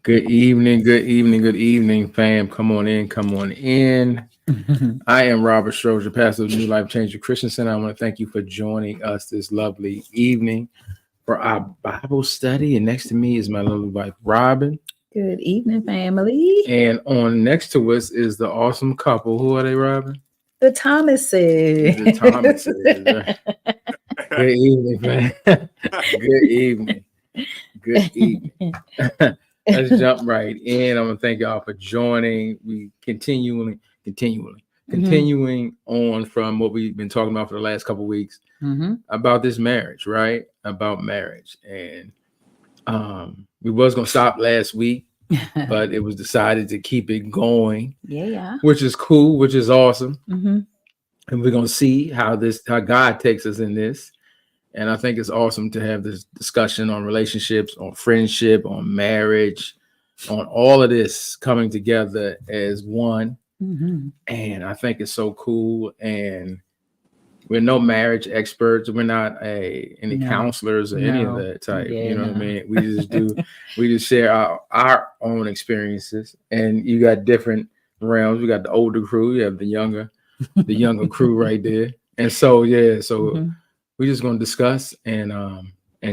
Good evening, good evening, good evening, fam. Come on in, come on in. I am Robert Stroger, pastor of New Life Changer Christian Center. I want to thank you for joining us this lovely evening for our Bible study. And next to me is my lovely wife, Robin. Good evening, family. And on next to us is the awesome couple. Who are they, Robin? The Thomases. The Thomases. Good evening, man. Good evening. Good evening. Let's jump right in. I'm gonna thank y'all for joining. We continuing on from what we've been talking about for the last couple of weeks about this marriage, right? About marriage, and we was gonna stop last week, but it was decided to keep it going. Yeah. Which is cool, which is awesome, Mm-hmm. and we're gonna see how God takes us in this. And I think it's awesome to have this discussion on relationships, on friendship, on marriage, on all of this coming together as one. Mm-hmm. And I think it's so cool. And we're no marriage experts. We're not any counselors or any of that type. Yeah, you know what I mean? We just share our own experiences. And you got different realms. We got the older crew. You have the younger crew right there. And so, we're just going to discuss and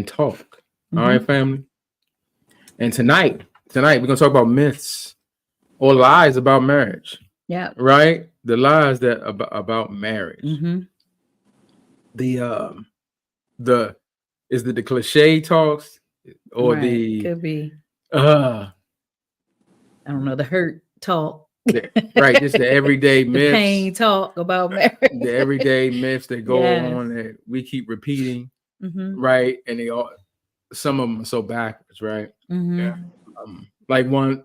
talk. All right, family. And tonight we're going to talk about myths or lies about marriage. Yeah. Right? The lies that about marriage. Mm-hmm. The cliche talks or could be I don't know, the hurt talk. Right, just the everyday myths, pain talk about marriage, the everyday myths that go on that we keep repeating, right? And some of them are so backwards, right? Yeah. Like one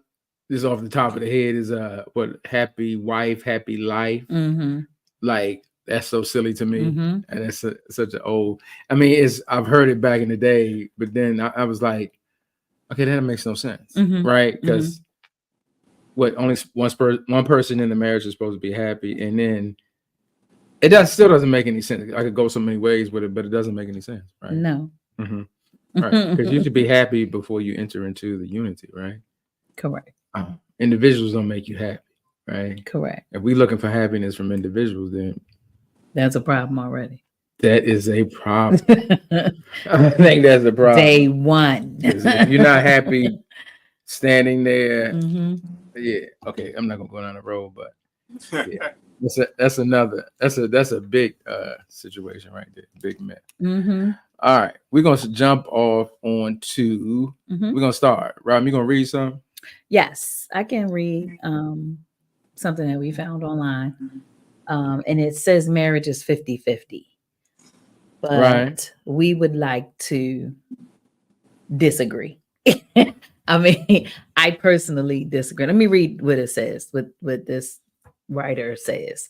is off the top of the head is happy wife, happy life. Like that's so silly to me, and it's such an old. I mean, I've heard it back in the day, but then I was like, okay, that makes no sense, right? Because only one person in the marriage is supposed to be happy, and then still doesn't make any sense. I could go so many ways with it, but it doesn't make any sense, right? No. Right, because you should be happy before you enter into the unity, right? Correct. Individuals don't make you happy, right? Correct. If we're looking for happiness from individuals, then that's a problem already. That is a problem. I think that's a problem. Day one. If you're not happy standing there, yeah, okay, I'm not gonna go down the road, but yeah, that's a big situation right there, big myth. All right, we're gonna jump off onto. We're gonna start. Rob, you gonna read something? Yes, I can read something that we found online, and it says marriage is 50-50, but we would like to disagree. I mean, I personally disagree. Let me read what it says, what this writer says.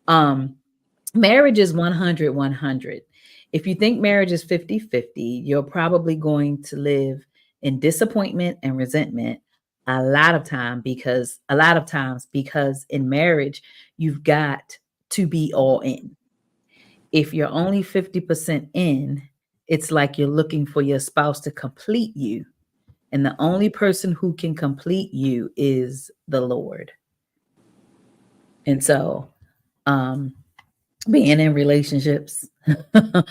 Marriage is 100-100. If you think marriage is 50-50, you're probably going to live in disappointment and resentment a lot of times because in marriage, you've got to be all in. If you're only 50% in, it's like you're looking for your spouse to complete you. And the only person who can complete you is the Lord. And so, being in relationships, as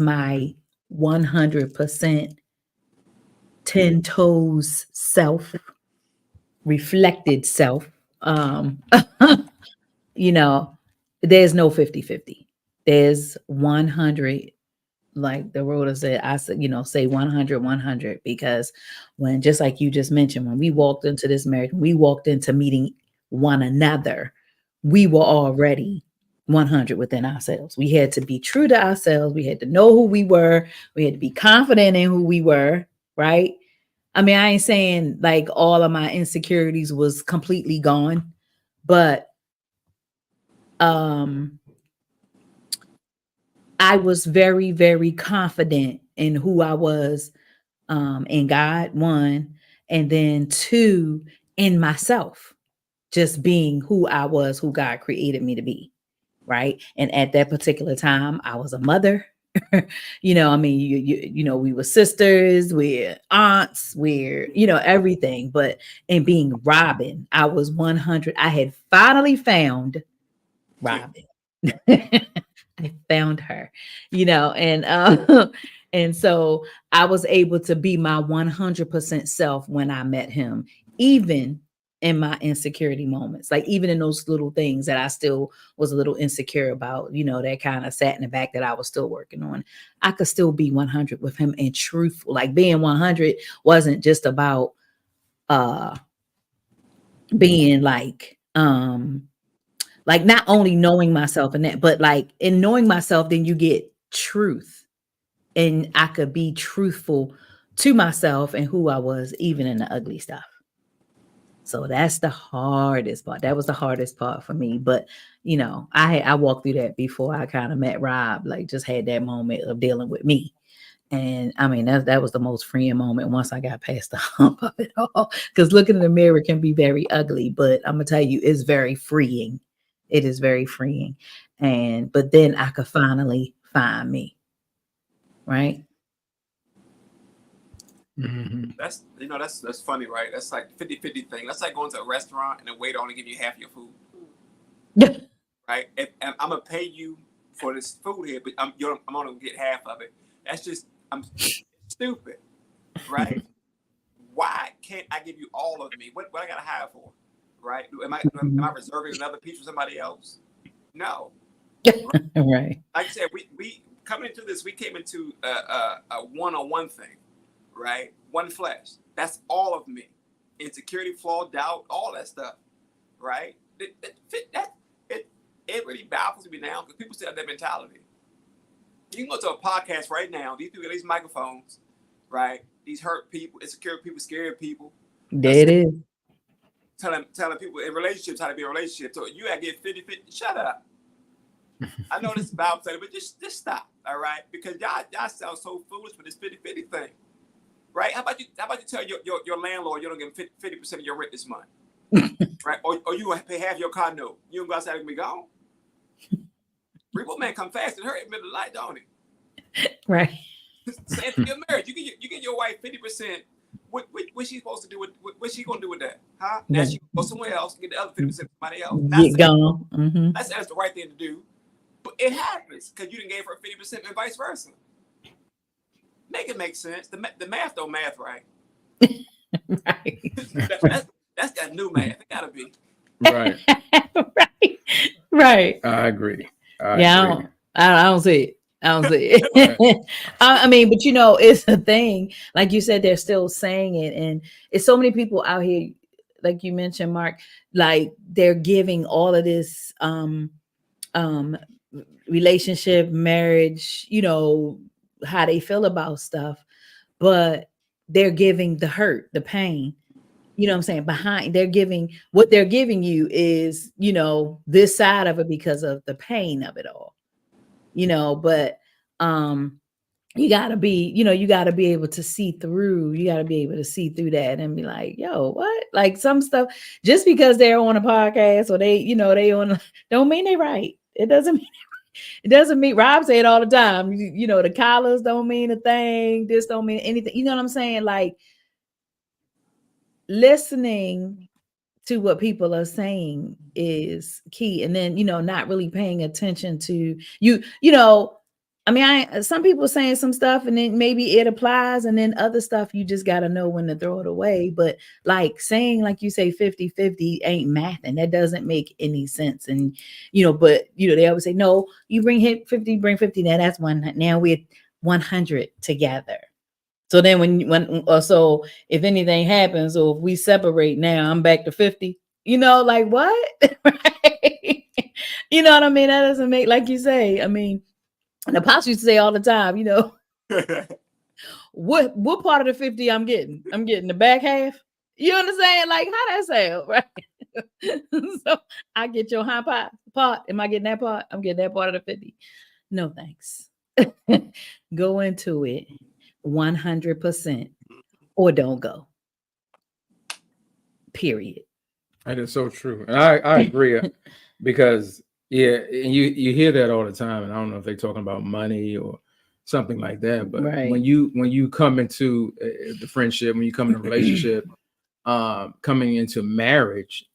my 100% 10 toes self, reflected self, there's no 50-50. There's 100. Like the Rhoda said, I said, say 100-100, because when, just like you just mentioned, when we walked into this marriage, we walked into meeting one another, we were already 100 within ourselves. We had to be true to ourselves. We had to know who we were. We had to be confident in who we were, right? I mean, I ain't saying like all of my insecurities was completely gone, but I was very, very confident in who I was, in God, one, and then two, in myself, just being who I was, who God created me to be, right? And at that particular time, I was a mother, You know, I mean, you know, we were sisters, we're aunts, we're, you know, everything. But in being Robin, I was 100. I had finally found Robin. I found her, you know, and and so I was able to be my 100% self when I met him, even in my insecurity moments, like even in those little things that I still was a little insecure about, you know, that kind of sat in the back that I was still working on. I could still be 100 with him and truthful. Like being 100 wasn't just about being like not only knowing myself and that, but like in knowing myself, then you get truth. And I could be truthful to myself and who I was, even in the ugly stuff. So that's the hardest part. That was the hardest part for me. But you know, I walked through that before I kind of met Rob, like just had that moment of dealing with me. And I mean, that was the most freeing moment once I got past the hump of it all. Because looking in the mirror can be very ugly, but I'm gonna tell you, it's very freeing. It is very freeing. But then I could finally find me. Right. Mm-hmm. That's funny, right? That's like 50-50 thing. That's like going to a restaurant and the waiter only give you half your food. Yeah. Right? If I'm gonna pay you for this food here, but I'm gonna get half of it. That's just I'm stupid, right? Why can't I give you all of me? What I gotta hire for? Right? Am I reserving another piece for somebody else? No. Right. Like I said, we coming into this, we came into a one-on-one thing, right? One flesh. That's all of me. Insecurity, flaw, doubt, all that stuff, right? It really baffles me now because people still have that mentality. You can go to a podcast right now. These people, these microphones, right? These hurt people, insecure people, scared people. There it is. Telling people in relationships how to be in a relationship. So you gotta get 50-50. Shut up. I know this is Bible study, but just stop, all right? Because y'all sound so foolish with this 50-50 thing, right? How about you tell your landlord you don't give him 50% of your rent this month, right? Or you pay half your car note. You don't go outside and be gone. Repo man come fast and hurt in the middle of the night, don't he? Right. Same for your marriage. You get your wife 50%. What's she supposed to do with? What's she gonna do with that? Huh? Now she go somewhere else and get the other 50% from somebody else. Get gone. Mm-hmm. That's the right thing to do. But it happens because you didn't give her 50% and vice versa. Make it make sense. The math don't math right. Right. That's that new math. It gotta be. Right. Right. I agree. I don't see it. I don't see it. I mean, but you know, it's a thing. Like you said, they're still saying it, and it's so many people out here, like you mentioned, Mark. Like they're giving all of this relationship, marriage, you know, how they feel about stuff, but they're giving the hurt, the pain. You know what I'm saying? Behind, what they're giving you is, you know, this side of it because of the pain of it all, you know, but you gotta be able to see through, that and be like, yo, what? Like some stuff, just because they're on a podcast or they on, don't mean they right. It doesn't mean Rob say it all the time. You know, the collars don't mean a thing. This don't mean anything. You know what I'm saying? Like, listening to what people are saying is key. And then, you know, not really paying attention to you know, I mean, some people saying some stuff and then maybe it applies, and then other stuff you just got to know when to throw it away. But like saying, like you say, 50-50 ain't math, and that doesn't make any sense. And, you know, but, you know, they always say, no, you bring 50, bring 50. Now that's one. Now we're 100 together. So then so if anything happens, or if we separate now, I'm back to 50, you know, like what? Right? You know what I mean? That doesn't make, like you say, I mean, the apostle used to say all the time, you know, what part of the 50 I'm getting? I'm getting the back half. You understand? Like how that sound, right? So I get your high part. Am I getting that part? I'm getting that part of the 50. No, thanks. Go into it 100% or don't go. Period. That is so true. And I agree because and you hear that all the time. And I don't know if they're talking about money or something like that. But Right. when you come into the friendship, when you come in a relationship, coming into marriage,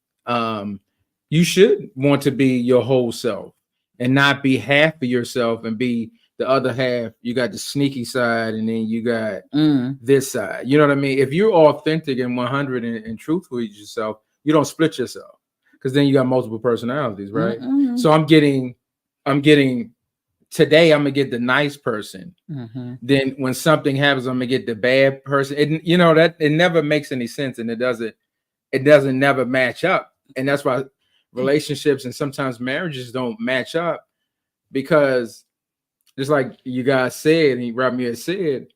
you should want to be your whole self and not be half of yourself and be the other half. You got the sneaky side and then you got this side. You know what I mean? If you're authentic and 100 and truthful with yourself, you don't split yourself, because then you got multiple personalities, right? So I'm getting today, I'm gonna get the nice person. Then when something happens, I'm gonna get the bad person. That it never makes any sense, and it doesn't never match up. And that's why relationships and sometimes marriages don't match up, because just like you guys said, and Rob had said,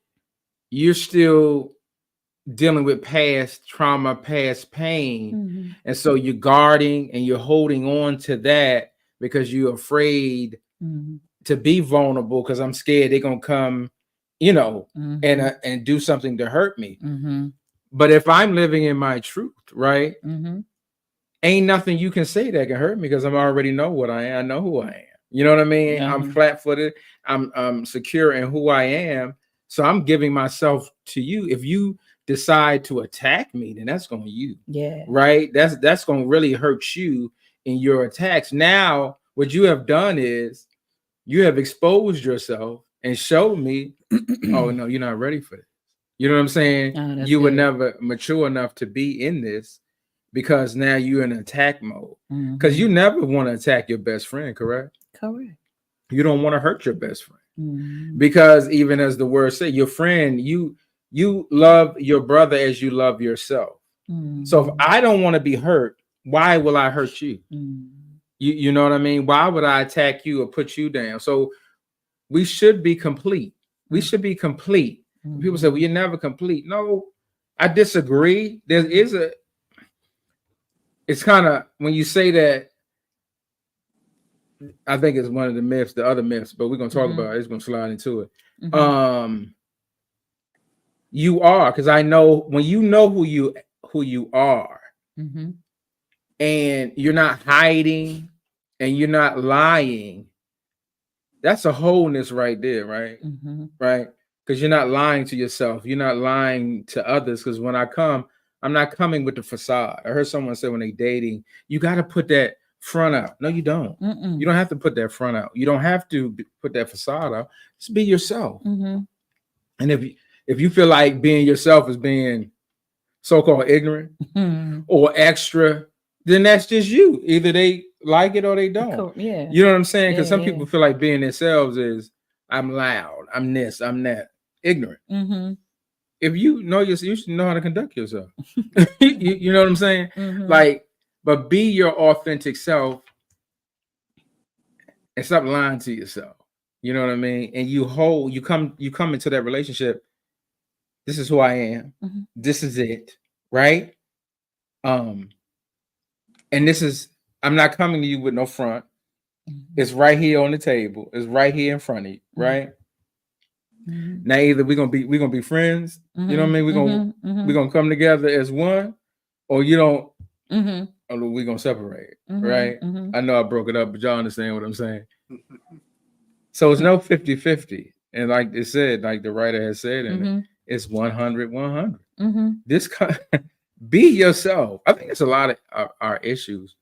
you're still dealing with past trauma, past pain. And so you're guarding and you're holding on to that because you're afraid to be vulnerable, because I'm scared they're going to come, and do something to hurt me. But if I'm living in my truth, right, ain't nothing you can say that can hurt me, because I already know what I am. I know who I am. You know what I mean? I'm flat-footed. I'm secure in who I am. So I'm giving myself to you. If you decide to attack me, then that's going to you. Yeah. Right? That's going to really hurt you in your attacks. Now, what you have done is you have exposed yourself and showed me, oh no, you're not ready for this. You know what I'm saying? You were never mature enough to be in this, because now you're in attack mode. Because you never want to attack your best friend, correct? Correct. You don't want to hurt your best friend. Because even as the word says, your friend, you love your brother as you love yourself. So if I don't want to be hurt, why will I hurt you? You know what I mean? Why would I attack you or put you down? So we should be complete. We should be complete. People say, well, you're never complete. No, I disagree. It's kind of, when you say that, I think it's one of the myths, the other myths, but we're going to talk about it. It's going to slide into it. You are, because I know when you know who you are, and you're not hiding and you're not lying, that's a wholeness right there, right? Right? Because you're not lying to yourself. You're not lying to others. Because when I come, I'm not coming with the facade. I heard someone say when they're dating, you got to put that front out. No, you don't. You don't have to put that front out. You don't have to put that facade out. Just be yourself. And if you feel like being yourself is being so-called ignorant or extra, then that's just you. Either they like it or they don't. Yeah. You know what I'm saying? Because some people feel like being themselves is, I'm loud, I'm this, I'm that. Ignorant. If you know yourself, you should know how to conduct yourself. you know what I'm saying? Like, but be your authentic self and stop lying to yourself. You know what I mean? And you come into that relationship. This is who I am. This is it, right? And I'm not coming to you with no front. It's right here on the table. It's right here in front of you, right? Now either we're gonna be friends, you know what I mean? We're gonna come together as one, or you don't, or we're gonna separate, right? I know I broke it up, but y'all understand what I'm saying. So it's no 50-50. And like it said, like the writer has said in it, it's 100-100. This be yourself. I think it's a lot of our issues.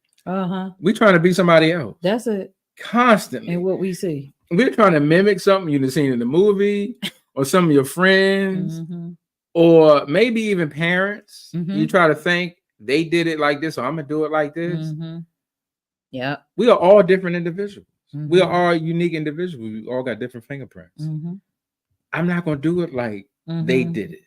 We trying to be somebody else. That's it. Constantly. And what we see. We're trying to mimic something you've seen in the movie or some of your friends or maybe even parents. You try to think they did it like this, so I'm going to do it like this. Yeah. We are all different individuals. We are all unique individuals. We all got different fingerprints. I'm not going to do it like they did it.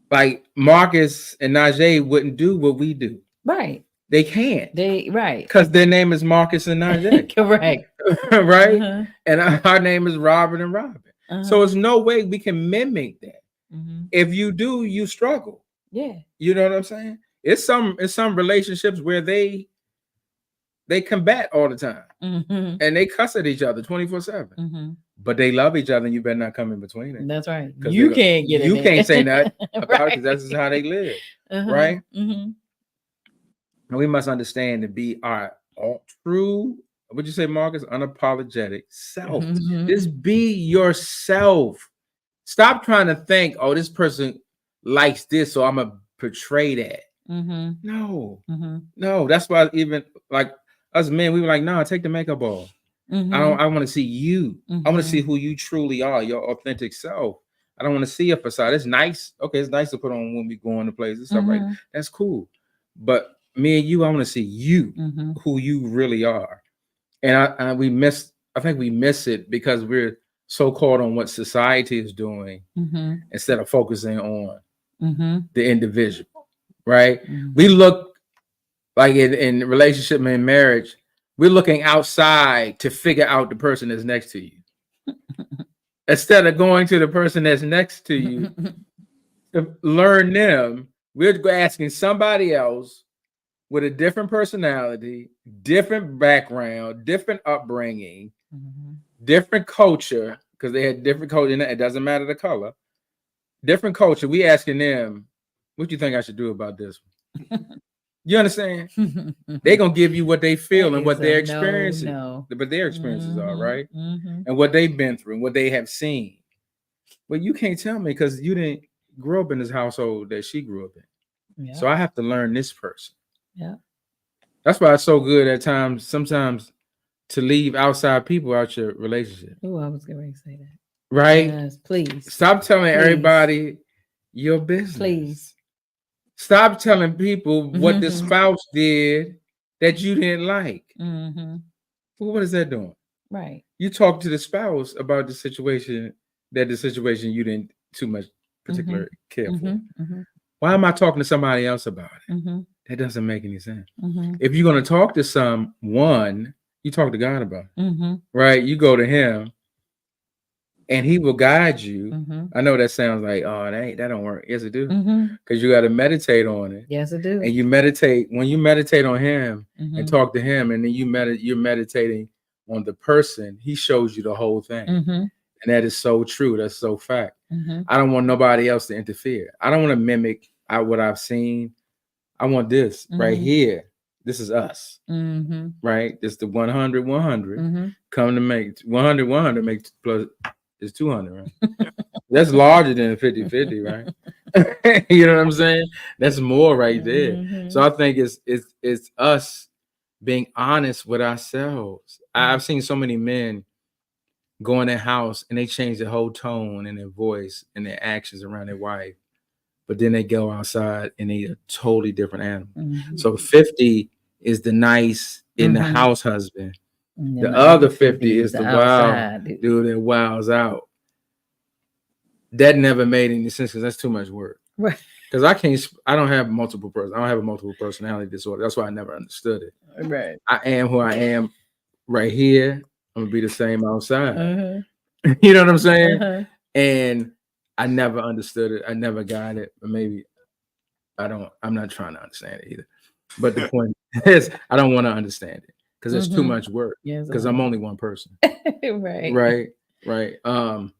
Like Marcus and Najee wouldn't do what we do. Right. They can't. Right. Because their name is Marcus and Najee. Correct. Right? And our name is Robert and Robin. So there's no way we can mimic that. If you do, you struggle. Yeah. You know what I'm saying? It's some relationships where they combat all the time. And they cuss at each other 24/7. But they love each other, and you better not come in between it. That's right. You can't get it. You can't say nothing about it, because that's just how they live. Right? And we must understand to be our true what'd you say, Marcus? Unapologetic self. Mhm. Just be yourself. Stop trying to think, oh, this person likes this, so I'm gonna portray that. Mhm. No, Mhm. no. That's why even like us men, we were like, no, take the makeup off. Mhm. I want to see you. I want to see Mhm. who you truly are, your authentic self. I don't want to see a facade. It's nice. Okay, it's nice to put on when we go into places, stuff like that. Mhm. That's cool. But me and you, I want to see you, Mhm. who you really are. And I think we miss it because we're so caught on what society is doing Mhm. instead of focusing on Mhm. the individual, right? Mhm. We look like in relationship and in marriage, we're looking outside to figure out the person that's next to you. Instead of going to the person that's next to you to learn them, we're asking somebody else with a different personality, different background, different upbringing, Mhm. different culture, because they had different culture. It doesn't matter the color, different culture. We asking them, what do you think I should do about this one? You understand? They're gonna give you what they feel That and what is their a experiences, no. but their experiences are, Mhm. right? Mhm. And what they've been through and what they have seen. But you can't tell me because you didn't grow up in this household that she grew up in. Yeah. So I have to learn this person. Yeah. That's why it's so good at times, sometimes, to leave outside people out your relationship. Oh, I was going to say that. Right? Yes, please. Stop telling Please. everybody your business. Please. Stop telling people what the Mhm. spouse did that you didn't like. Mhm. Well, what is that doing? Right. You talk to the spouse about the situation you didn't too much particular care for. Mhm. Mhm. Why am I talking to somebody else about it? Mhm. That doesn't make any sense. Mhm. If you're going to talk to someone, you talk to God about it, Mhm. right? You go to Him, and He will guide you. Mhm. I know that sounds like, oh, that don't work. Yes, it do, Mhm. because you got to meditate on it. Yes, I do. And you meditate when you meditate on Him and Mhm. talk to Him, and then you're meditating on the person. He shows you the whole thing. Mhm. And that is so true. That's so fact. Mhm. I don't want nobody else to interfere. I don't want to mimic what I've seen. I want this right Mhm. here. This is us, Mhm. right? This the 100, 100. Mhm. Come to make 100, 100 make plus is 200, right? That's larger than 50, 50, right? You know what I'm saying? That's more right there. Mhm. So I think it's us being honest with ourselves. I've seen so many men go in their house and they change their whole tone and their voice and their actions around their wife, but then they go outside and they a totally different animal. Mhm. So 50 is the nice in the Mhm. house husband. And The then other 50 is the wild outside dude that wows out. That never made any sense because that's too much work. Right. Because I don't have multiple person. I don't have a multiple personality disorder. That's why I never understood it. Right. I am who I am right here. I'm gonna be the same outside. Uh-huh. You know what I'm saying? Uh-huh. And I never understood it. I never got it. But maybe I'm not trying to understand it either. But the point is, I don't want to understand it because it's too much work. Yes. Because I'm only one person. Right. Right. And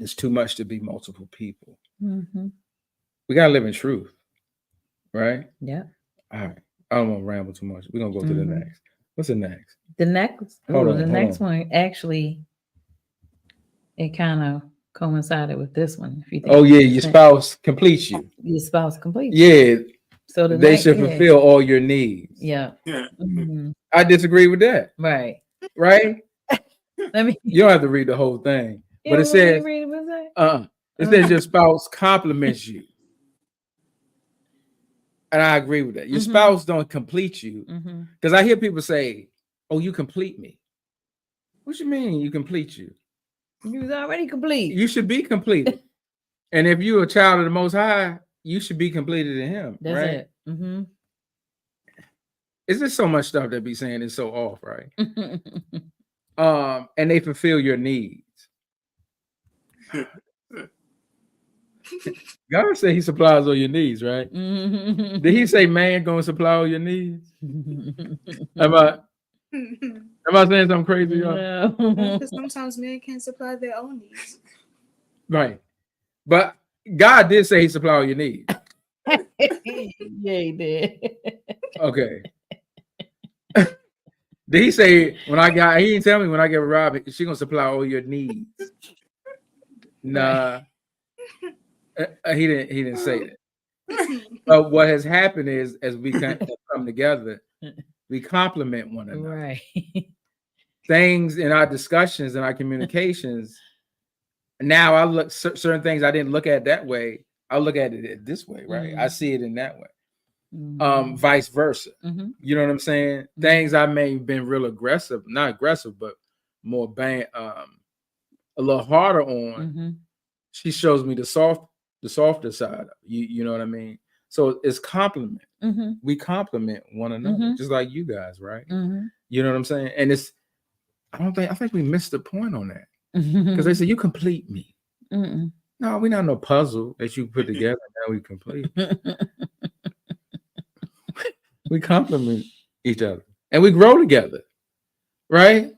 it's too much to be multiple people. Mhm. We gotta live in truth. Right? Yeah. All right. I don't want to ramble too much. We're gonna go to the next. What's the next? The next one actually, it kind of coincided with this one. If you think, oh yeah, your spouse completes you. Your spouse completes. Yeah. So they should fulfill all your needs. Yeah. Mm-hmm. I disagree with that. Right. Right? Let me. You don't have to read the whole thing. But it says, it says your spouse compliments you. And I agree with that. Your spouse don't complete you. Because I hear people say, oh, you complete me. What you mean you complete you? You was already complete. You should be completed. And if you're a child of the Most High, you should be completed in Him. That's right? it. Mm-hmm. It's just so much stuff that be saying is so off, right? And they fulfill your needs. God said He supplies all your needs, right? Did He say man gonna supply all your needs? Am I saying something crazy, y'all? No, because sometimes men can't supply their own needs. Right. But God did say He supplied all your needs. Yeah, He did. Okay. Did he say when I got? He didn't tell me when I get Rob, she gonna supply all your needs. Nah, he didn't. He didn't say that. But what has happened is, as we come together, we complement one another. Right. Things in our discussions and our communications. Now I look certain things I didn't look at that way. I look at it this way, right? I see it in that way. Vice versa. You know what I'm saying? Things I may have been real aggressive, not aggressive, but more a little harder on. She shows me the softer side. You know what I mean? So it's compliment. We compliment one another, just like you guys, right? You know what I'm saying? And I think we missed the point on that. Because they say you complete me. No, we're not no puzzle that you put together. Now we complete. We compliment each other and we grow together, right?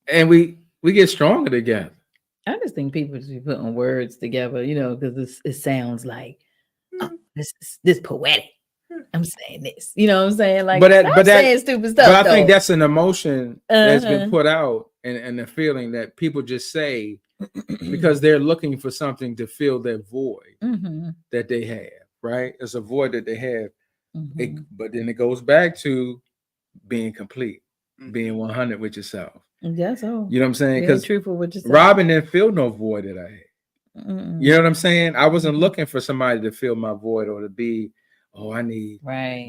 And we get stronger together. I just think people should be putting words together, you know, because it sounds like, oh, this poetic. I'm saying this, you know what I'm saying? Like, but saying stupid stuff. But I think that's an emotion that's been put out, and the feeling that people just say because they're looking for something to fill their void that they have, right? It's a void that they have. But then it goes back to being complete, being 100 with yourself. That's all. You know what I'm saying? Because truthful with yourself. Robin didn't feel no void that I had. You know what I'm saying? I wasn't looking for somebody to fill my void or to be, oh, I need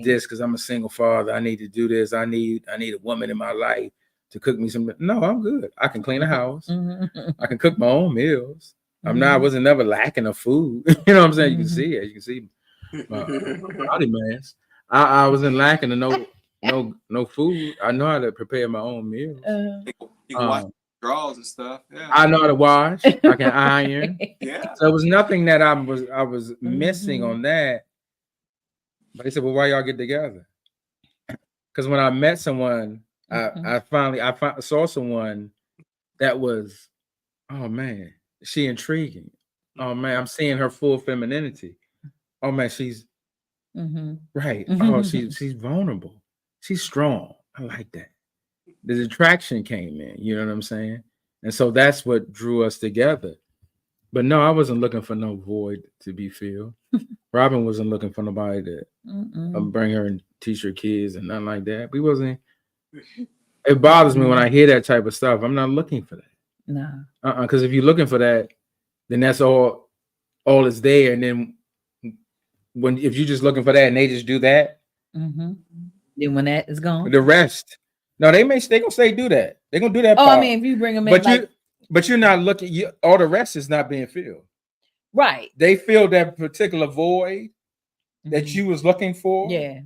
this because I'm a single father. I need to do this. I need a woman in my life to cook me some. No, I'm good. I can clean a house. I can cook my own meals. I wasn't never lacking of food. You know what I'm saying? You can see it. You can see body mass. I wasn't lacking of no food. I know how to prepare my own meals. You can wash drawers and stuff. Yeah. I know how to wash. I can iron. Yeah. So it was nothing that I was missing on that. But they said, well, why y'all get together? Because when I met someone, I finally saw someone that was, oh man, she intriguing. Oh man, I'm seeing her full femininity. Oh man, she's right. Oh, she's vulnerable. She's strong. I like that. The attraction came in, you know what I'm saying? And so that's what drew us together. But no, I wasn't looking for no void to be filled. Robin wasn't looking for nobody to bring her and teach her kids and nothing like that. We wasn't. It bothers me when I hear that type of stuff. I'm not looking for that. No. Because if you're looking for that, then that's all is there. And then if you're just looking for that and they just do that, then when that is gone, the rest. No, they gonna say do that. They're gonna do that. I mean, if you bring them in, but you're not looking. All the rest is not being filled. Right. They feel that particular void that you was looking for. Yeah.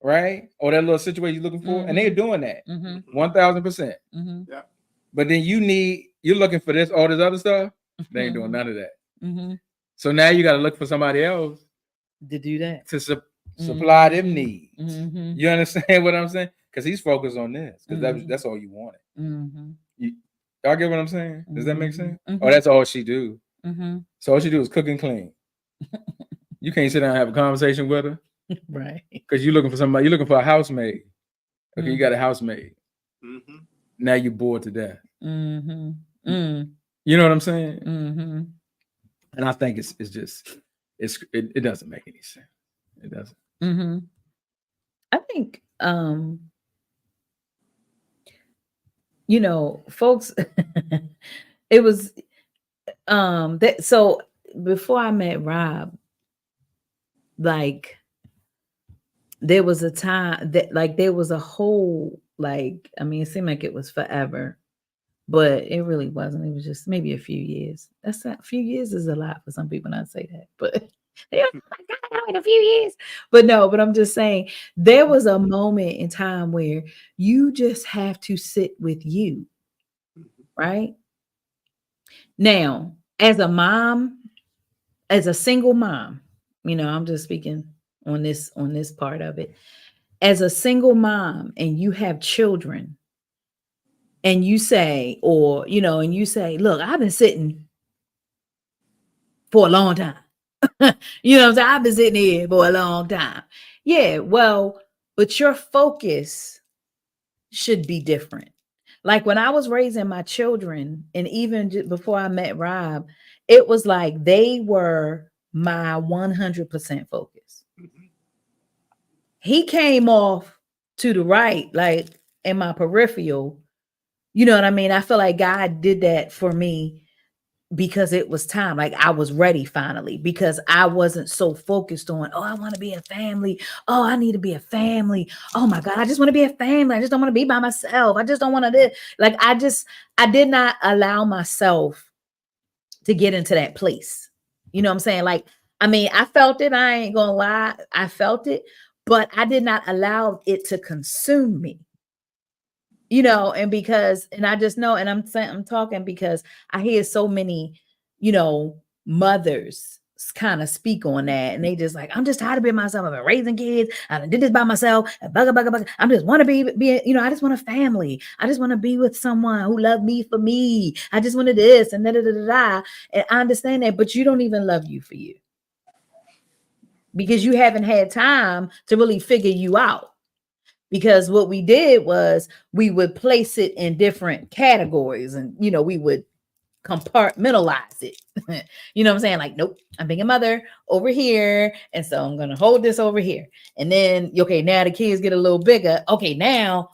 Right. Or that little situation you're looking for, and they're doing that 1000%. Yeah. But then you're looking for all this other stuff. They ain't doing none of that. So now you got to look for somebody else to do that to supply them needs. You understand what I'm saying? Because he's focused on this. Because that's all you wanted. Y'all get what I'm saying? Does that make sense? Oh, that's all she do. So all she do is cook and clean. You can't sit down and have a conversation with her, right? Because you're looking for somebody. You're looking for a housemaid. Okay, you got a housemaid. Now you're bored to death. You know what I'm saying? And I think it doesn't make any sense. It doesn't. I think folks. It was that. So before I met Rob, like there was a time that there was a whole it seemed like it was forever, but it really wasn't. It was just maybe a few years. That's not, a few years is a lot for some people not say that, but they're like, I know in a few years. But no, but I'm just saying there was a moment in time where you just have to sit with you, right? Now, as a mom, as a single mom, I'm just speaking on this part of it. As a single mom and you have children and you say, look, I've been sitting for a long time. You know what I'm saying? I've been sitting here for a long time. Yeah, well, but your focus should be different. Like when I was raising my children, and even before I met Rob, it was like they were my 100% focus. He came off to the right, like in my peripheral. You know what I mean? I feel like God did that for me because it was time. Like I was ready finally, because I wasn't so focused on, oh, I want to be a family. Oh, I need to be a family. Oh my God, I just want to be a family. I just don't want to be by myself. I just don't want to do, like, I did not allow myself to get into that place. You know what I'm saying? Like, I mean, I felt it. I ain't gonna lie. I felt it, but I did not allow it to consume me. You know, and I just know, and I'm talking because I hear so many, you know, mothers kind of speak on that, and they just like, I'm just tired of being myself. I've been raising kids. I did this by myself. And I just want to be, you know, I just want a family. I just want to be with someone who loved me for me. I just wanted this and da da da da da. And I understand that, but you don't even love you for you, because you haven't had time to really figure you out. Because what we did was we would place it in different categories, and, you know, we would compartmentalize it. You know what I'm saying? Like, nope, I'm being a mother over here. And so I'm going to hold this over here. And then, okay, now the kids get a little bigger. Okay, now,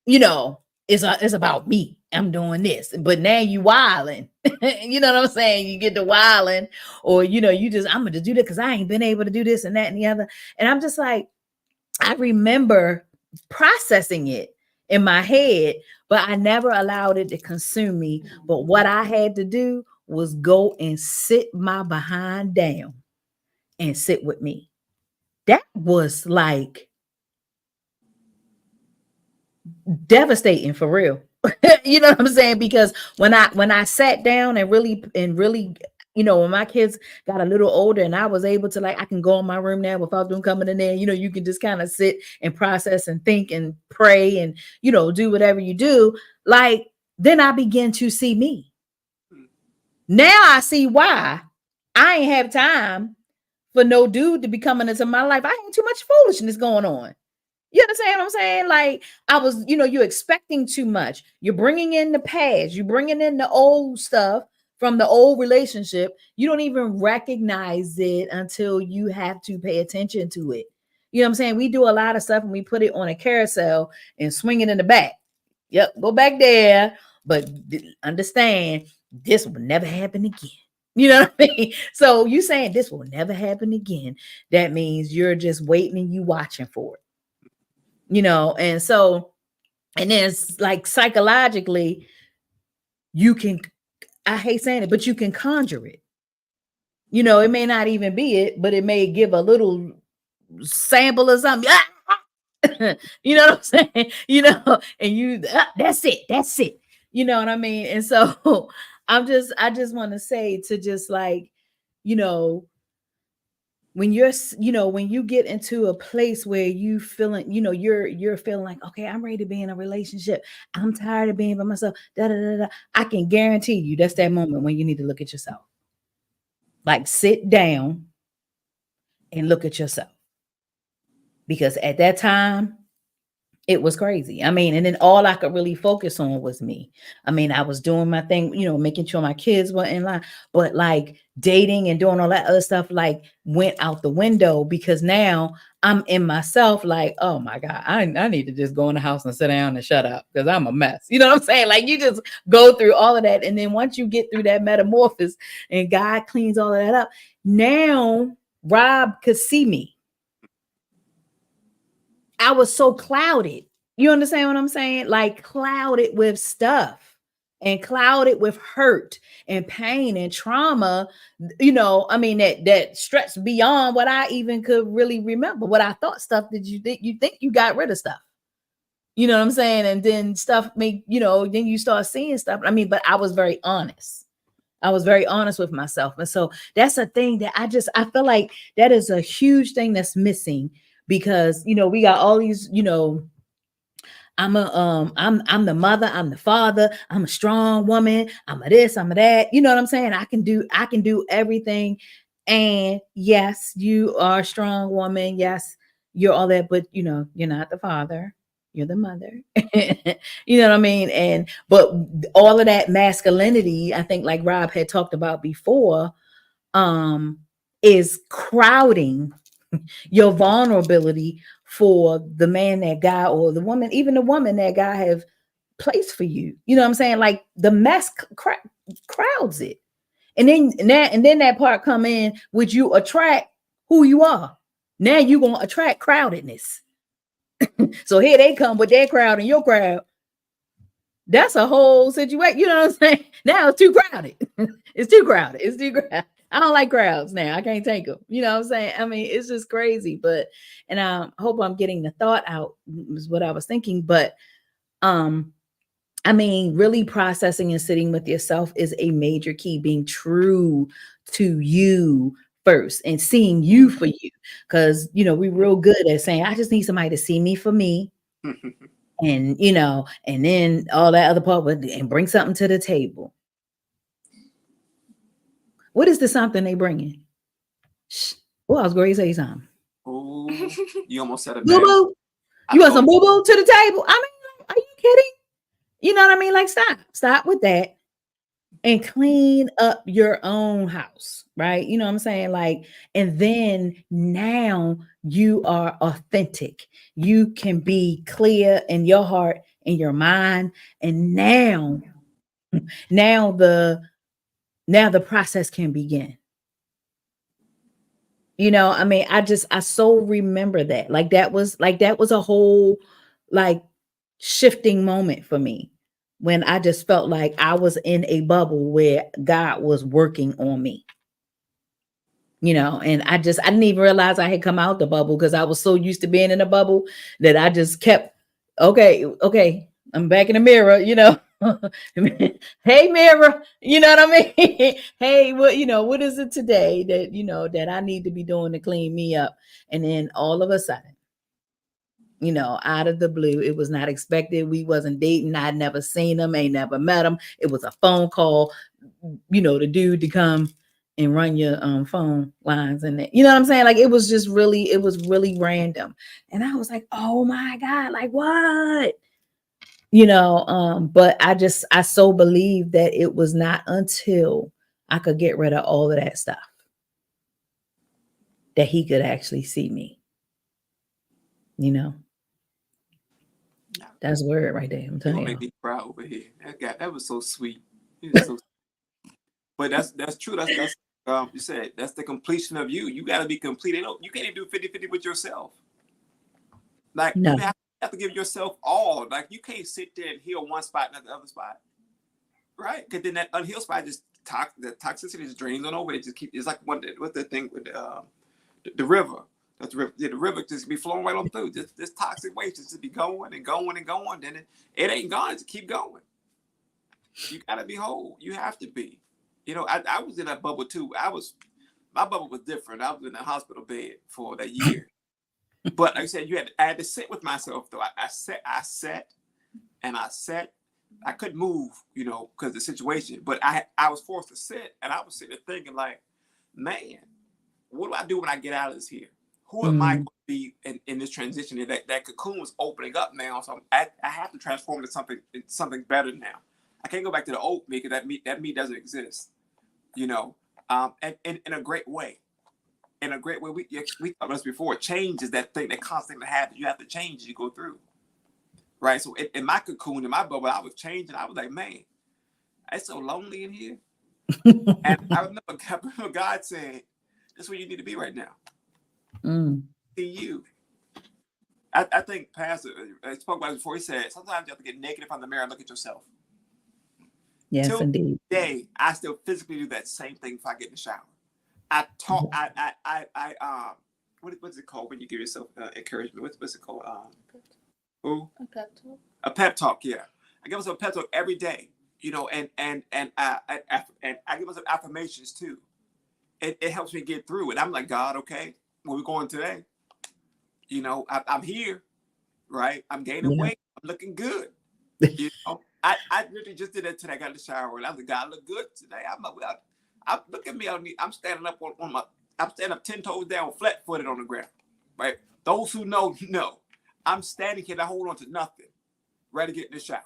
you know, it's about me. I'm doing this. But now you wilding. You know what I'm saying? You get to wilding, or, you know, I'm going to do that because I ain't been able to do this and that and the other. And I'm just like, I remember processing it in my head, but I never allowed it to consume me. But what I had to do was go and sit my behind down and sit with me. That was like devastating for real. You know what I'm saying? Because when I sat down and really, you know, when my kids got a little older and I was able to, like, I can go in my room now without them coming in there. You know, you can just kind of sit and process and think and pray and, you know, do whatever you do. Like, then I begin to see me. Now I see why I ain't have time for no dude to be coming into my life. I ain't too much foolishness going on. You understand what I'm saying? Like, I was, you know, you're expecting too much. You're bringing in the past. You're bringing in the old stuff from the old relationship. You don't even recognize it until you have to pay attention to it. You know what I'm saying? We do a lot of stuff and we put it on a carousel and swing it in the back. Yep, go back there. But understand, this will never happen again. You know what I mean? So you saying this will never happen again. That means you're just waiting and you watching for it. You know, and so, and then it's like psychologically, you can, I hate saying it, but you can conjure it. You know, it may not even be it, but it may give a little sample of something. You know what I'm saying? You know, and that's it. You know what I mean? And so I just want to say to just like, you know, when you're, you know, when you get into a place where you feeling, you know, you're feeling like, okay, I'm ready to be in a relationship. I'm tired of being by myself. I can guarantee you that's that moment when you need to look at yourself. Like, sit down and look at yourself. Because at that time, it was crazy. I mean, and then all I could really focus on was me. I mean, I was doing my thing, you know, making sure my kids were in line, but like dating and doing all that other stuff, like, went out the window, because now I'm in myself like, oh my God, I need to just go in the house and sit down and shut up because I'm a mess. You know what I'm saying? Like, you just go through all of that. And then once you get through that metamorphosis and God cleans all of that up, now Rob could see me. I was so clouded. You understand what I'm saying? Like, clouded with stuff and clouded with hurt and pain and trauma. You know, I mean, that stretched beyond what I even could really remember. What I thought stuff that you think you got rid of stuff. You know what I'm saying? And then stuff you know, then you start seeing stuff. I mean, but I was very honest. I was very honest with myself. And so that's a thing that I feel like that is a huge thing that's missing. Because, you know, we got all these, you know, I'm the mother, I'm the father, I'm a strong woman, I'm a this, I'm a that. You know what I'm saying? I can do everything. And yes, you are a strong woman. Yes, you're all that, but you know, you're not the father. you're the mother. You know what I mean? And but all of that masculinity, I think like Rob had talked about before, is crowding your vulnerability for the man that God or the woman, even the woman that God have placed for you. You know what I'm saying? Like the mess crowds it. And then that part come in, which you attract who you are. Now you're gonna attract crowdedness. So here they come with their crowd and your crowd. That's a whole situation. You know what I'm saying? Now it's too crowded. It's too crowded. It's too crowded. I don't like crowds now. I can't take them. You know what I'm saying? I mean, it's just crazy. But and I hope I'm getting the thought out is what I was thinking. But I mean, really processing and sitting with yourself is a major key, being true to you first and seeing you for you. Because, you know, we're real good at saying, I just need somebody to see me for me. And, you know, and then all that other part and bring something to the table. What is the something they bringing? Oh, I was going to say something. Oh, you almost said it. Boo-boo. You want some boo-boo to the table? I mean, are you kidding? You know what I mean? Like, stop with that and clean up your own house, right? You know what I'm saying? Like, and then now you are authentic. You can be clear in your heart and your mind. And now the process can begin. You know, I mean, I so remember that. Like that was a whole like shifting moment for me. When I just felt like I was in a bubble where God was working on me, you know, and I didn't even realize I had come out the bubble because I was so used to being in a bubble that I just kept, okay, I'm back in the mirror, you know. Hey, mirror, you know what I mean? Hey, what is it today that, you know, that I need to be doing to clean me up? And then all of a sudden, you know, out of the blue, it was not expected. We wasn't dating. I'd never seen him, ain't never met him. It was a phone call, you know, the dude to come and run your phone lines and that, you know what I'm saying? Like it was really random. And I was like, oh my God, like what? You know, but I so believe that it was not until I could get rid of all of that stuff that he could actually see me, you know. That's word right there. I'm telling you. Make me cry over here. That was so sweet. Was so sweet. But that's true. That's you said that's the completion of you. You got to be complete. You can't even do 50-50 with yourself. Like no. You have to give yourself all. Like you can't sit there and heal one spot and not the other spot, right? Because then that unhealed spot just the toxicity just drains on over. It just keeps. It's like what the thing with the river. The river just be flowing right on through. This toxic waste just be going and going and going. Then it ain't gone. Just keep going. You gotta be whole. You have to be. You know, I was in that bubble too. My bubble was different. I was in a hospital bed for that year. But like I said, I had to sit with myself though. I sat. I couldn't move, you know, because of the situation. But I was forced to sit, and I was sitting there thinking like, man, what do I do when I get out of this here? Who am I going to be in this transition? That cocoon was opening up now, so I have to transform into something better now. I can't go back to the old me because that me doesn't exist, you know. And in a great way, we talked about this before. Change is that thing that constantly happens. You have to change as you go through, right? So in my cocoon, in my bubble, I was changing. I was like, man, it's so lonely in here. And I remember God saying, "This is where you need to be right now." See you. I think Pastor spoke about it before. He said sometimes you have to get naked from the mirror and look at yourself. Yes, indeed. Today, I still physically do that same thing if I get in the shower. I talk. What's it called when you give yourself encouragement? What's it called? A pep talk. A pep talk. Yeah, I give myself a pep talk every day. You know, and I give myself affirmations too. It helps me get through it. I'm like, God, okay, where we going today? You know, I'm here, right? I'm gaining weight. I'm looking good. You know, I literally just did that today. I got in the shower and I was like, God, I look good today. Look at me. I'm standing up I'm standing up 10 toes down, flat footed on the ground, right? Those who know. I'm standing here, I hold on to nothing, ready to get in the shower.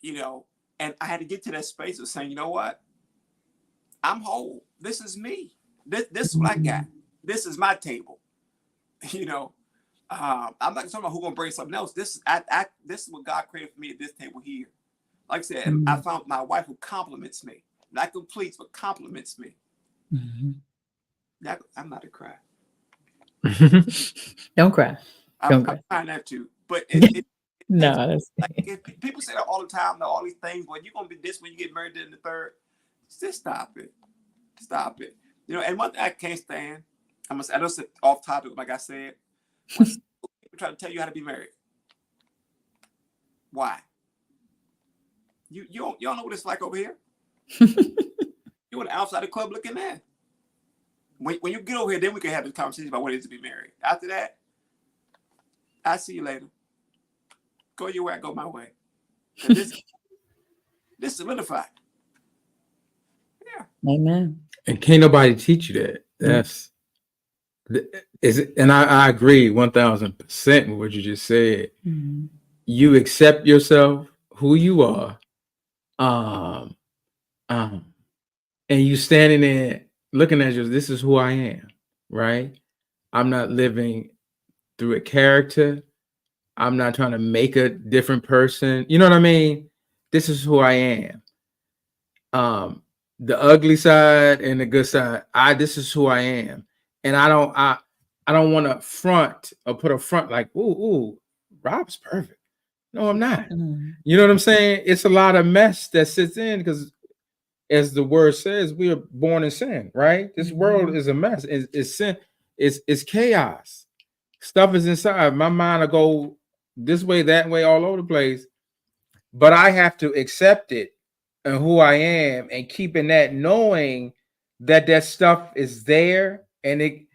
You know, and I had to get to that space of saying, you know what? I'm whole. This is me. This is what I got. This is my table. You know, I'm not talking about who's gonna bring something else. This is what God created for me at this table here. Like I said, I found my wife who compliments me, not completes, but compliments me. I'm not a cry. Don't cry. I'm trying not to, but no, that's like, people say that all the time. All these things. Well, you're gonna be this when you get married in the third. Just stop it. Stop it. You know, and one thing I can't stand. I know it's off topic, like I said. When people try to tell you how to be married, why? You don't know what it's like over here. You're on the outside of the club looking in. When you get over here, then we can have this conversation about what it is to be married. After that, I'll see you later. Go your way, I go my way. This solidified. Yeah. Amen. And can't nobody teach you that. That's and I agree 1000% with what you just said. You accept yourself, who you are, and you standing there looking at you. This is who I am, right? I'm not living through a character. I'm not trying to make a different person. You know what I mean? This is who I am. The ugly side and the good side. This is who I am. And I don't want to front or put a front like, ooh, Rob's perfect. No, I'm not. You know what I'm saying? It's a lot of mess that sits in because, as the word says, we are born in sin, right? This world is a mess. It's sin. It's chaos. Stuff is inside. My mind will go this way, that way, all over the place. But I have to accept it and who I am and keeping that, knowing that stuff is there and it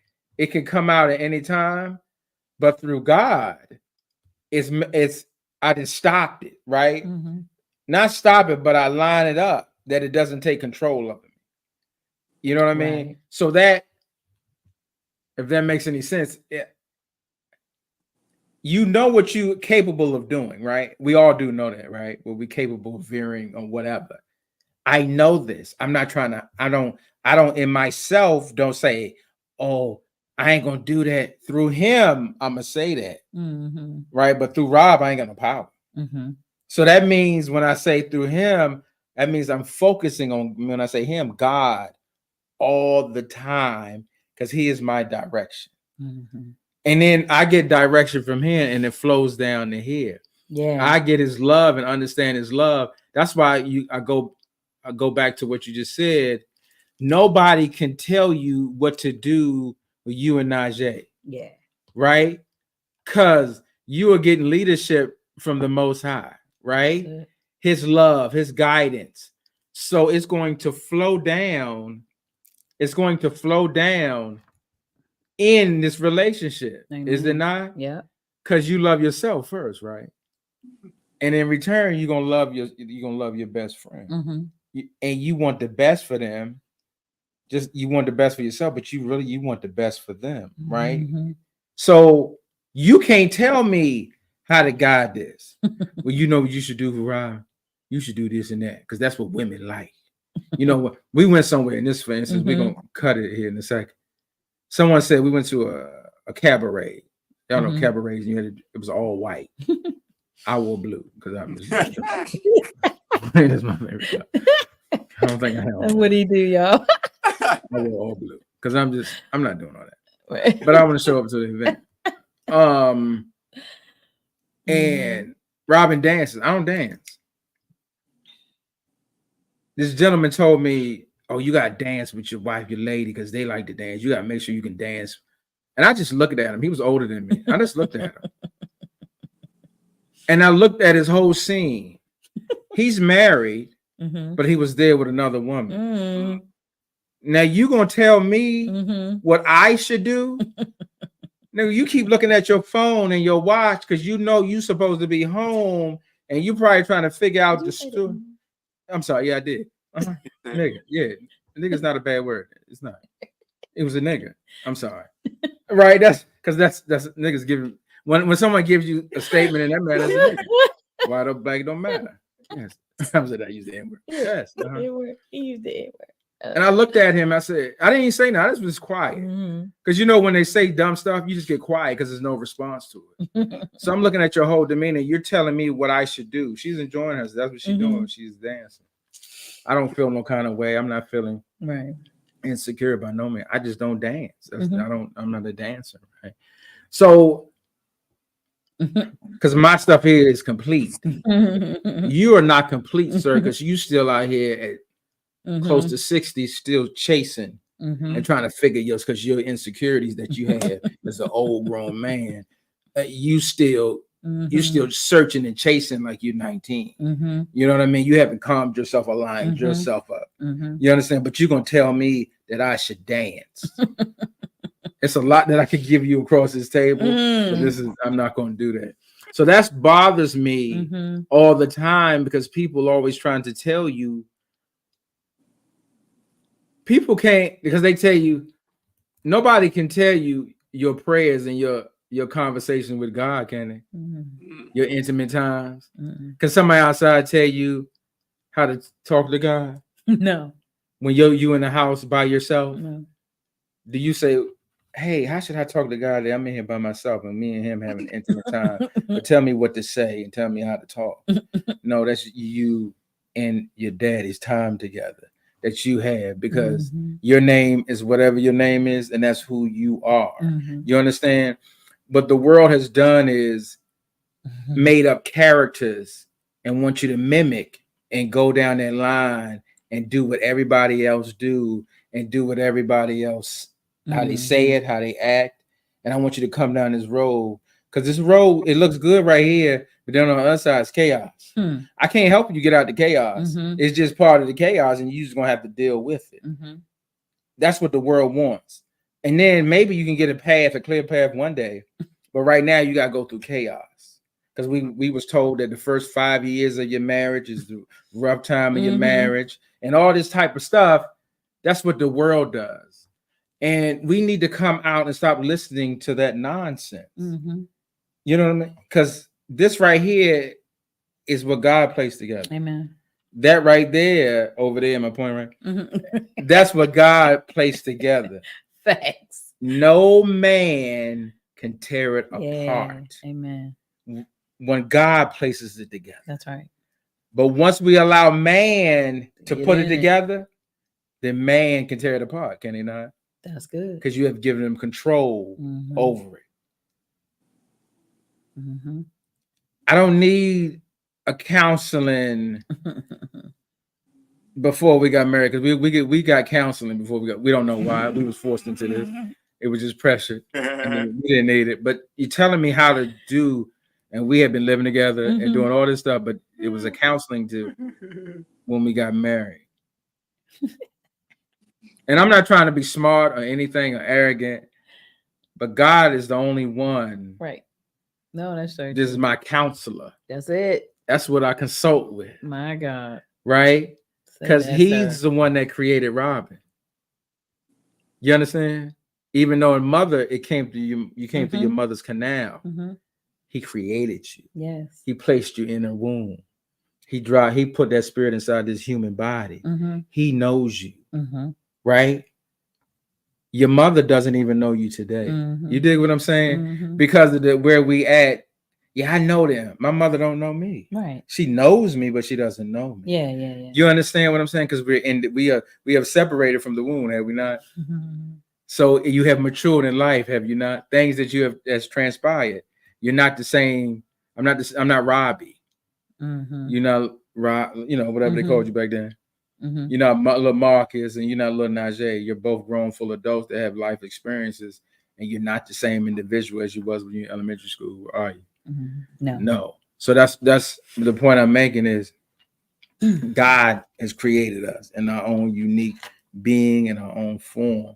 can come out at any time. But through God, it's I just stopped it, right? Not stop it, but I line it up that it doesn't take control of me. You know what I mean? Right. So that, if that makes any sense, you know what you're capable of doing, right? We all do know that, right? Well, we're capable of veering or whatever. I know this. I'm not trying to, I don't in myself don't say, oh, I ain't gonna do that. Through him, I'm gonna say that. Right? But through Rob, I ain't got no power. So that means when I say through him, that means I'm focusing on, when I say him, God, all the time, because he is my direction. And then I get direction from him and it flows down to here. Yeah. I get his love and understand his love. That's why I go back to what you just said. Nobody can tell you what to do with you and Najee. Yeah. Right? Because you are getting leadership from the Most High, right? His love, his guidance. So it's going to flow down. It's going to flow down in this relationship. Amen. Is it not? Yeah. Because you love yourself first, right? And in return, you're gonna love your best friend. And you want the best for them. Just you want the best for yourself, but you want the best for them, right? So you can't tell me how to guide this. Well, you know what you should do, Rob. You should do this and that, because that's what women like. You know what? We went somewhere, in this, for instance, we're gonna cut it here in a second. Someone said we went to a cabaret. Y'all know cabarets, it was all white. I wore blue because I'm just that's my favorite color. I don't think I have. And what do you do, y'all? I wore all blue because I'm not doing all that. But I want to show up to the event. And Robin dances. I don't dance. This gentleman told me, oh, you got to dance with your wife, your lady, because they like to dance. You got to make sure you can dance. And I just looked at him. He was older than me. I just looked at him. And I looked at his whole scene. He's married, but he was there with another woman. Now you going to tell me what I should do? No, you keep looking at your phone and your watch because you know you're supposed to be home and you probably trying to figure out the story. I'm sorry. Yeah, I did. Nigga. Yeah. Nigga's not a bad word. It's not. It was a nigga. I'm sorry. Right. That's because that's niggas giving. when someone gives you a statement and that matters, white or black don't matter. Yes, I was that I use the N word. Yes, He used the N word. And I looked at him. I said, I didn't even say nothing. I just was quiet because you know when they say dumb stuff, you just get quiet because there's no response to it. So I'm looking at your whole demeanor. You're telling me what I should do. She's enjoying herself. That's what she's doing. She's dancing. I don't feel no kind of way. I'm not feeling insecure by no means. I just don't dance. I'm not a dancer. Right. So, because my stuff here is complete. You are not complete, sir, because you still out here at close to 60, still chasing and trying to figure yours because your insecurities that you have as an old grown man. You still searching and chasing like you're 19. You know what I mean? You haven't calmed yourself, aligned yourself up. You understand? But you're gonna tell me that I should dance. It's a lot that I could give you across this table, but I'm not gonna do that. So that bothers me all the time because people are always trying to tell you. People can't, because they tell you, nobody can tell you your prayers and your conversation with God, can they? Your intimate times. Can somebody outside tell you how to talk to God? No. When you in the house by yourself? No. Do you say, hey, how should I talk to God? I'm in here by myself and me and him having an intimate time. But tell me what to say and tell me how to talk. No, that's you and your daddy's time together that you have, because your name is whatever your name is, and that's who you are. You understand? But the world has done is made up characters and want you to mimic and go down that line and do what everybody else do and do what everybody else, how they say it, how they act. And I want you to come down this road, because this road, it looks good right here, but then on the other side is chaos. I can't help you get out the chaos. It's just part of the chaos, and you're just gonna have to deal with it. That's what the world wants. And then maybe you can get a clear path one day, but right now you gotta go through chaos. Because we was told that the first 5 years of your marriage is the rough time of your marriage, and all this type of stuff. That's what the world does. And we need to come out and stop listening to that nonsense. You know what I mean? Because this right here is what God placed together. Amen. That right there, over there, my point, right? That's what God placed together. Facts. No man can tear it apart. Amen. When God places it together. That's right. But once we allow man to put it together, then man can tear it apart, can he not? That's good. Because you have given him control over it. I don't need a counseling before we got married, because we got counseling before we don't know why. We was forced into this. It was just pressure. I mean, we didn't need it. But you're telling me how to do, and we had been living together and doing all this stuff, but it was a counseling to when we got married. And I'm not trying to be smart or anything or arrogant, but God is the only one. Right. No, that's true. This is my counselor. That's it. That's what I consult with. My God. Right? Because he's the one that created Robin. You understand? Even though in mother, it came to you came through your mother's canal. He created you. Yes. He placed you in a womb. He put that spirit inside this human body. He knows you. Right? Your mother doesn't even know you today. You dig what I'm saying? Because of where we at. Yeah, I know them. My mother don't know me. Right. She knows me, but she doesn't know me. Yeah. You understand what I'm saying? Because we have separated from the womb, have we not? So you have matured in life, have you not? Things that you have that's transpired. You're not the same. I'm not Robbie. You're not Rob. You know, whatever they called you back then. You're not little Marcus, and you're not little Najee. You're both grown, full adults that have life experiences, and you're not the same individual as you was when you were in elementary school, are you? No. So that's the point I'm making is God has created us in our own unique being, in our own form.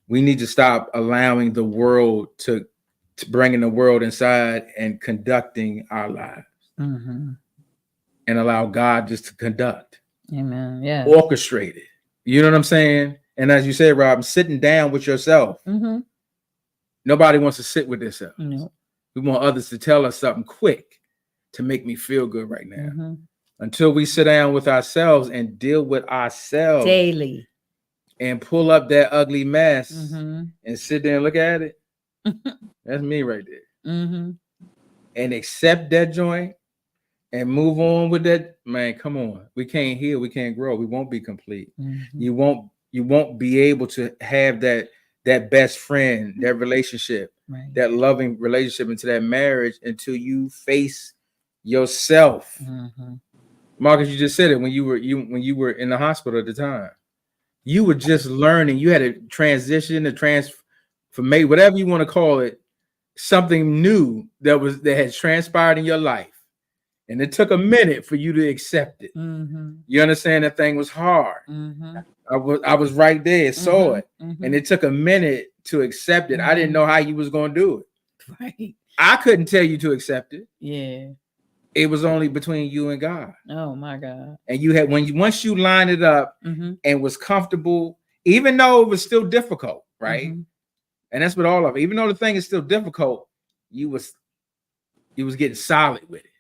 We need to stop allowing the world to bringing the world inside and conducting our lives, and allow God just to conduct. Amen. Yeah. Orchestrate it. You know what I'm saying? And as you said, Rob, sitting down with yourself. Nobody wants to sit with themselves. No. We want others to tell us something quick to make me feel good right now. Until we sit down with ourselves and deal with ourselves daily and pull up that ugly mess and sit there and look at it. That's me right there. And accept that joint and move on with that. Man, come on. We can't heal. We can't grow. We won't be complete. You won't be able to have that best friend, that relationship, that loving relationship into that marriage until you face yourself. Marcus, you just said it when you were in the hospital at the time. You were just learning. You had a transition, a transformation, whatever you want to call it, something new that had transpired in your life. And it took a minute for you to accept it. You understand that thing was hard. I was right there, saw it. And it took a minute to accept it. I didn't know how you was going to do it. Right. I couldn't tell you to accept it. Yeah. It was only between you and God. Oh my God. And you had once you lined it up and was comfortable, even though it was still difficult, right? And that's what all of it. Even though the thing is still difficult, you was getting solid with it.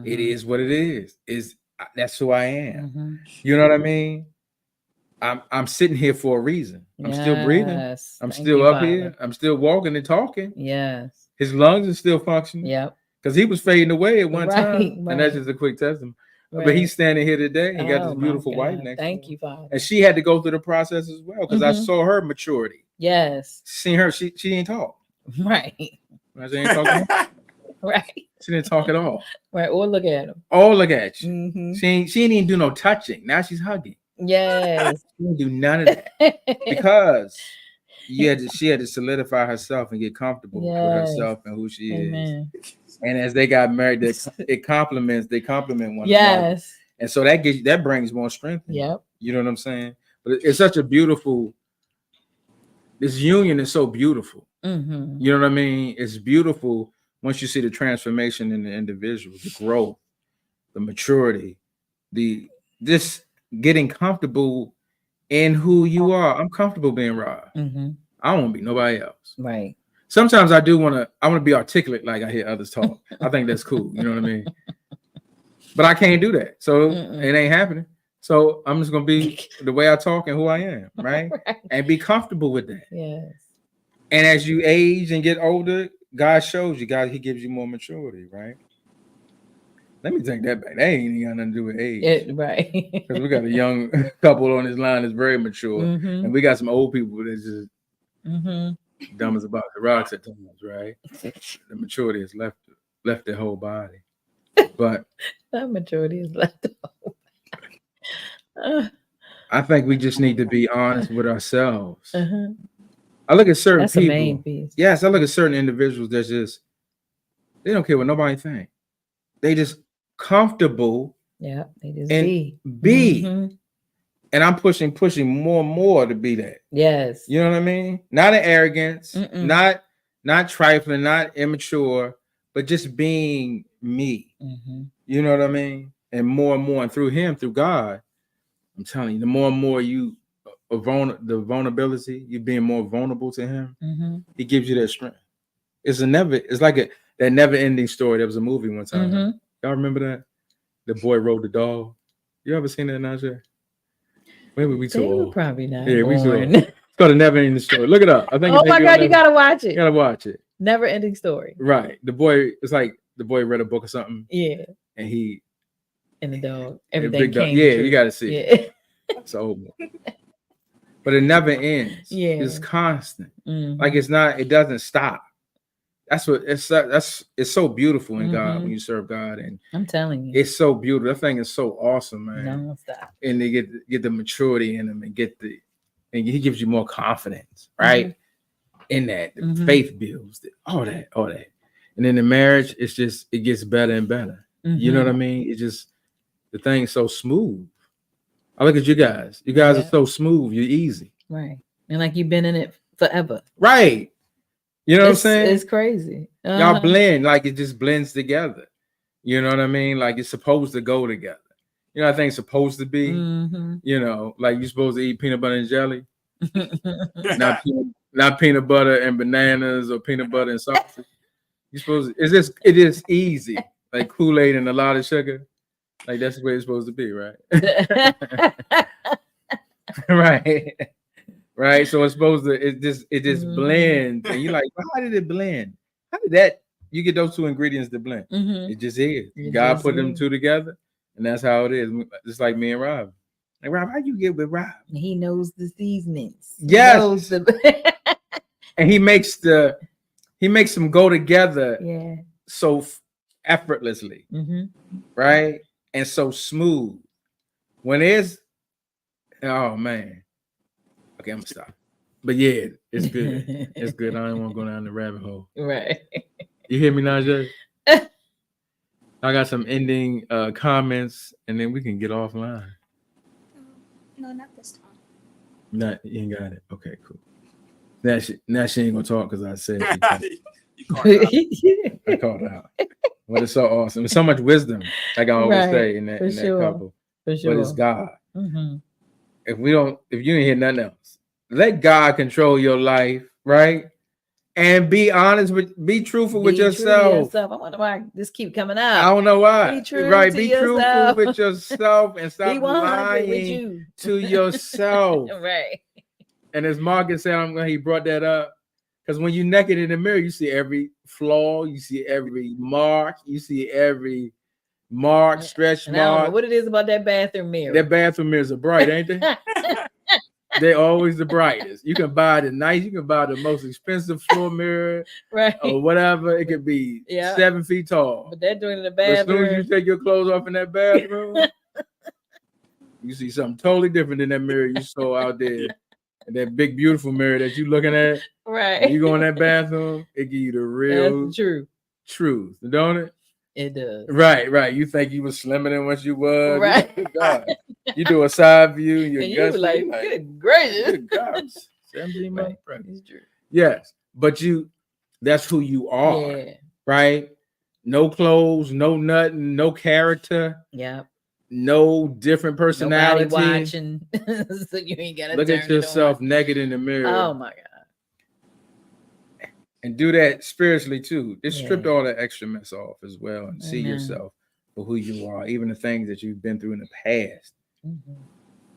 It is what it is. That's who I am. You know what I mean? I'm sitting here for a reason. I'm still breathing. I'm still up here. I'm still walking and talking. Yes. His lungs are still functioning. Yep. Because he was fading away at one time. Right. And that's just a quick testimony. But he's standing here today. He got this beautiful wife next to him. Thank you, Father. And she had to go through the process as well because I saw her maturity. Yes. Seen her, she didn't talk. Right. She didn't talk. Right. She didn't talk at all. Right. Or look at him. Oh, look at you. She didn't even do no touching. Now she's hugging. Yes. She didn't do none of that because she had to solidify herself and get comfortable with herself and who she is. And as they got married, they complement one another. And so that brings more strength. Yep. You know what I'm saying? But it's such a beautiful, this union is so beautiful. You know what I mean? It's beautiful once you see the transformation in the individual, the growth, the maturity, this getting comfortable in who you are. I'm comfortable being Rob. I don't want to be nobody else. Right. Sometimes I want to be articulate like I hear others talk. I think that's cool. You know what I mean? But I can't do that. So it ain't happening. So I'm just going to be the way I talk and who I am, right? And be comfortable with that. Yes. And as you age and get older, God shows you, he gives you more maturity, right? Let me take that back. That ain't even got nothing to do with age. Right. Because we got a young couple on this line that's very mature. And we got some old people that's just dumb as a box of rocks at times, right? The maturity has left their whole body. But that maturity is left over. I think we just need to be honest with ourselves. I look at certain That's people. The main piece. Yes, I look at certain individuals that they don't care what nobody think. They just comfortable. Yeah, they just be. And I'm pushing more and more to be that. Yes. You know what I mean? Not an arrogance, not trifling, not immature, but just being me. You know what I mean? And more, and through him, through God, I'm telling you, the more and more you the vulnerability, you being more vulnerable to him, he gives you that strength. It's like that never-ending story. There was a movie one time. Y'all remember that? The boy rode the dog. You ever seen that, Najee? Maybe we too old. Probably not. Yeah, we too old. It's called a never-ending story. Look it up. I think. Oh my God, you gotta watch it. You gotta watch it. Never-ending story. Right. The boy. It's like the boy read a book or something. Yeah. And he. And the dog. Everything came. Yeah, you gotta see it. It's old. But it never ends. Yeah. It's constant. Like it's not. It doesn't stop. That's what it's so beautiful in God when you serve God, and I'm telling you, it's so beautiful. That thing is so awesome, man. No, stop. And they get the maturity in them, and and he gives you more confidence, right? In that, the faith builds, all that, and then the marriage, it gets better and better. You know what I mean? It just the thing is so smooth. I look at you guys. You guys are so smooth. You're easy, right? And like you've been in it forever, right? You know what I'm saying? It's crazy. Y'all blend, like it just blends together. You know what I mean? Like it's supposed to go together. You know, I think it's supposed to be. You know, like you're supposed to eat peanut butter and jelly, not peanut butter and bananas or peanut butter and sausage. You supposed to, it is easy, like Kool-Aid and a lot of sugar. Like that's the way it's supposed to be, right? Right. Right. So it's supposed to it just blends. And you're like, well, how did it blend? How did that you get those two ingredients to blend? It just is. God put them two together, and that's how it is. Just like me and Rob. Like, Rob, how you get with Rob? He knows the seasonings. Yes. And he makes them go together so effortlessly, right? And so smooth. When it's, oh man. Okay, I'm gonna stop. But yeah, it's good. It's good. I don't want to go down the rabbit hole. Right. You hear me, Najee? I got some ending comments, and then we can get offline. No, not this time. Not you ain't got it. Okay, cool. Now she ain't gonna talk because I said You caught it out. I called her out. But it's so awesome. There's so much wisdom, like I always say in that couple. For sure. But it's God. If you ain't hear nothing else, let God control your life, right? And be honest be truthful with yourself. I wonder why this keep coming up. I don't know why. Be true right? to Be yourself. truthful with yourself and stop Be 100 lying with you. to yourself. Right. And as Marcus said, he brought that up. Because when you're naked in the mirror, you see every flaw, you see every mark, you see every mark, stretch and I don't mark. know what it is about that bathroom mirror. That bathroom mirrors are bright, ain't they? They're always the brightest. You can buy the most expensive floor mirror, right, or whatever. It could be 7 feet tall. But they're doing in the But bathroom. as soon as you take your clothes off in that bathroom, you see something totally different than that mirror you saw out there. And that big, beautiful mirror that you're looking at. Right. When you go in that bathroom, it give you the real That's the truth, don't it? It does. Right. You think you was slimmer than what you was. Right. Good God. You do a side view and your and guts you like, good gracious. Good God. 17 months pregnant. It's true. Yes. But that's who you are. Yeah. Right? No clothes, no nothing, no character. Yep. No different personality. Nobody watching. So you ain't gotta look at yourself naked in the mirror. Oh my God. And do that spiritually too. Just strip all that extra mess off as well and see yourself for who you are, even the things that you've been through in the past.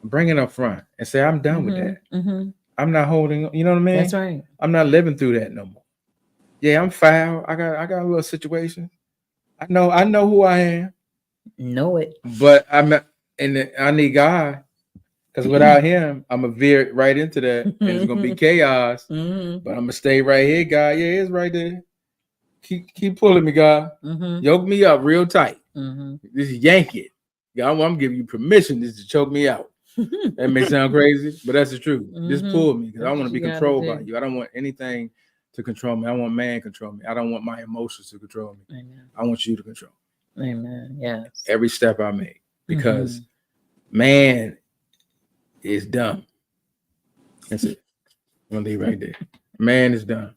Bring it up front and say, I'm done with that. I'm not holding, you know what I mean? That's right. I'm not living through that no more. Yeah, I'm foul. I got a little situation. I know who I am. Know it. But I need God. Because without him, I'm going to veer right into that. And it's going to be chaos. But I'm going to stay right here, God. Yeah, it's right there. Keep pulling me, God. Yoke me up real tight. Just yank it. God, I'm giving you permission just to choke me out. That may sound crazy, but that's the truth. Just pull me because I want to be controlled by you. I don't want anything to control me. I want man control me. I don't want my emotions to control me. Amen. I want you to control me. Amen. Yes. Every step I make. Because man is dumb. That's it. I'm going to leave right there. Man is dumb.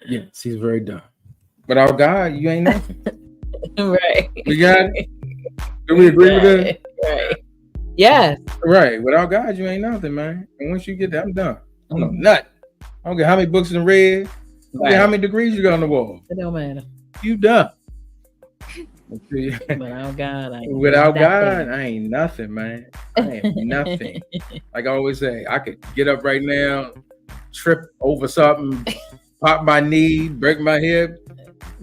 Yes, he's very dumb. Without God, you ain't nothing. Right. We got it? Do we agree with that? Right. Yes. Right. Without God, you ain't nothing, man. And once you get that, I'm done. I don't know nothing. I don't care how many books in red. I don't care how many degrees you got on the wall. It don't matter. You done. Without God, I ain't nothing, man. I ain't nothing. Like I always say, I could get up right now, trip over something, pop my knee, break my hip,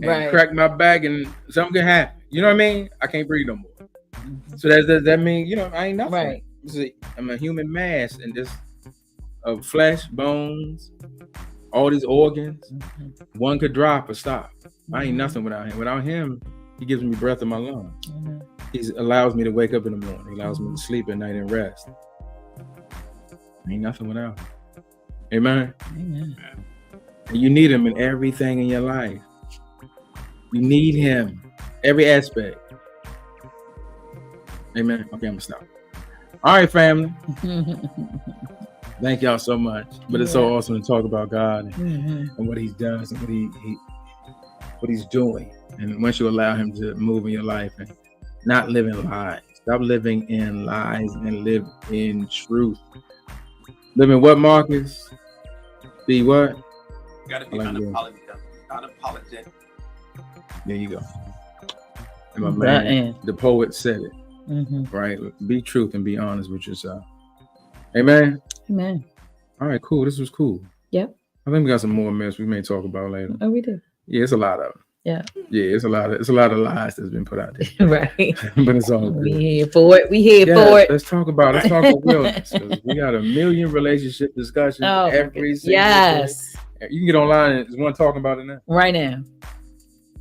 and crack my back, and something can happen. You know what I mean? I can't breathe no more. So does that mean, I ain't nothing? Right. I'm a human mass, and just of flesh, bones, all these organs. One could drop or stop. I ain't nothing without him. Without him, he gives me breath in my lungs. He allows me to wake up in the morning. He allows me to sleep at night and rest. Ain't nothing without him. Amen. Amen. And you need him in everything in your life. You need him. Every aspect. Amen. Okay, I'm gonna stop. All right, family. Thank y'all so much. But it's so awesome to talk about God and what he does and what he's doing. And once you allow him to move in your life and not live in lies. Stop living in lies and live in truth. Live in what, Marcus? Be what? Gotta be unapologetic. unapologetic. There you go. And my man, the poet said it. Right? Be truth and be honest with yourself. Amen. Amen. All right, cool. This was cool. Yep. I think we got some more myths we may talk about later. Oh, we do. Yeah, it's a lot of them. Yeah. Yeah, it's a lot of lies that's been put out there. Right. But it's all good. We here for it. We here for it. Let's talk about realness. 'Cause we got a million relationship discussions every single day. You can get online and there's one talking about it now. Right now.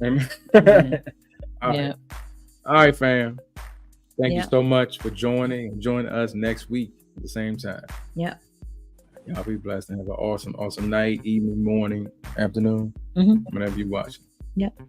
Amen. All Yeah. right. All right, fam. Thank you so much for joining us next week at the same time. Yeah. Y'all be blessed and have an awesome night, evening, morning, afternoon, whenever you watch. Yep.